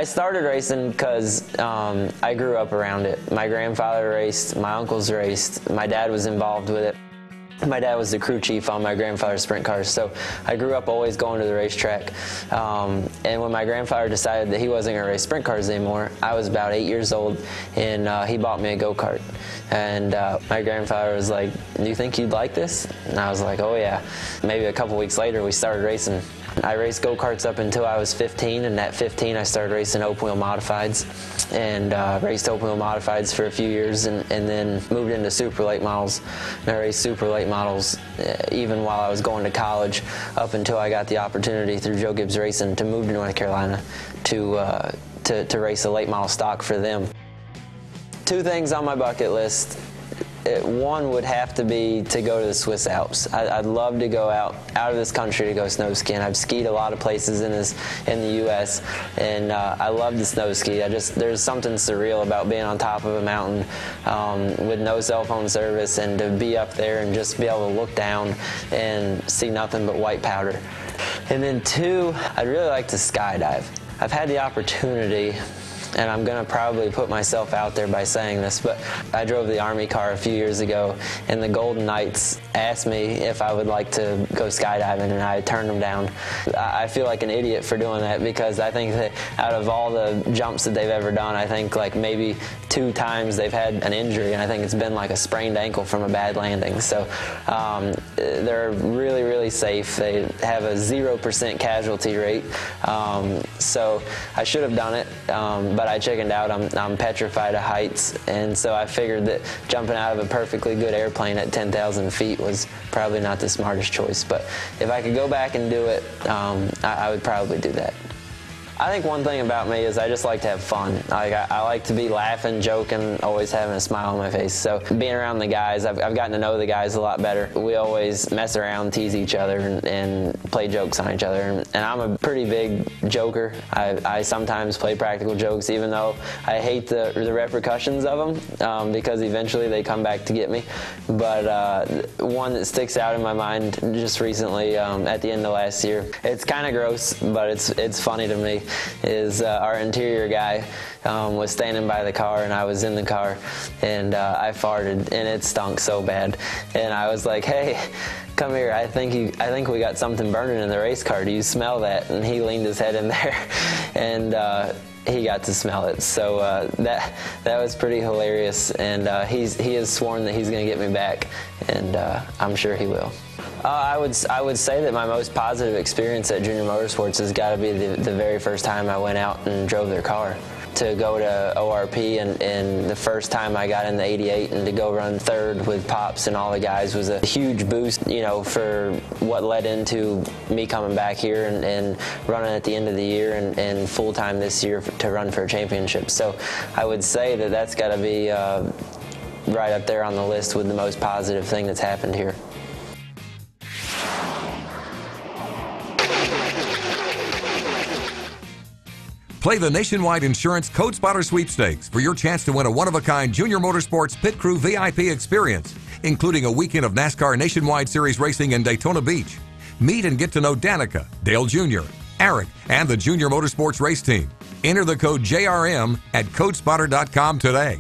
I started racing because I grew up around it. My grandfather raced, my uncles raced, my dad was involved with it. My dad was the crew chief on my grandfather's sprint cars, so I grew up always going to the racetrack. And when my grandfather decided that he wasn't going to race sprint cars anymore, I was about 8 years old, and he bought me a go-kart. And my grandfather was like, "Do you think you'd like this?" And I was like, "Oh yeah." Maybe a couple weeks later, we started racing. I raced go-karts up until I was 15, and at 15 I started racing open-wheel modifieds, and raced open-wheel modifieds for a few years, and then moved into super late models. And I raced super late models even while I was going to college, up until I got the opportunity through Joe Gibbs Racing to move to North Carolina to race a late model stock for them. Two things on my bucket list. One would have to be to go to the Swiss Alps. I'd love to go out of this country to go snow skiing. I've skied a lot of places in the U.S. and I love to snow ski. There's something surreal about being on top of a mountain with no cell phone service, and to be up there and just be able to look down and see nothing but white powder. And then two, I'd really like to skydive. I've had the opportunity, and I'm going to probably put myself out there by saying this, but I drove the Army car a few years ago, and the Golden Knights asked me if I would like to go skydiving, and I turned them down. I feel like an idiot for doing that, because I think that out of all the jumps that they've ever done, I think like maybe 2 times they've had an injury, and I think it's been like a sprained ankle from a bad landing. So they're really, really safe. They have a 0% casualty rate. So I should have done it, but I chickened out. I'm petrified of heights, and so I figured that jumping out of a perfectly good airplane at 10,000 feet was probably not the smartest choice. But if I could go back and do it, I would probably do that. I think one thing about me is I just like to have fun. I like to be laughing, joking, always having a smile on my face. So being around the guys, I've gotten to know the guys a lot better. We always mess around, tease each other, and play jokes on each other. And I'm a pretty big joker. I sometimes play practical jokes, even though I hate the repercussions of them, because eventually they come back to get me. But one that sticks out in my mind just recently, at the end of last year, it's kind of gross, but it's funny to me, is our interior guy was standing by the car, and I was in the car, and I farted, and it stunk so bad. And I was like, "Hey, come here, I think we got something burning in the race car. Do you smell that?" And he leaned his head in there, and he got to smell it. So that was pretty hilarious, and he has sworn that he's going to get me back, and I'm sure he will. I would say that my most positive experience at Junior Motorsports has got to be the very first time I went out and drove their car. To go to ORP, and the first time I got in the 88, and to go run third with Pops and all the guys was a huge boost, you know, for what led into me coming back here and running at the end of the year and full-time this year to run for a championship. So I would say that that's got to be right up there on the list with the most positive thing that's happened here. Play the Nationwide Insurance Code Spotter Sweepstakes for your chance to win a one-of-a-kind Junior Motorsports Pit Crew VIP experience, including a weekend of NASCAR Nationwide Series racing in Daytona Beach. Meet and get to know Danica, Dale Jr., Aric, and the Junior Motorsports race team. Enter the code JRM at codespotter.com today.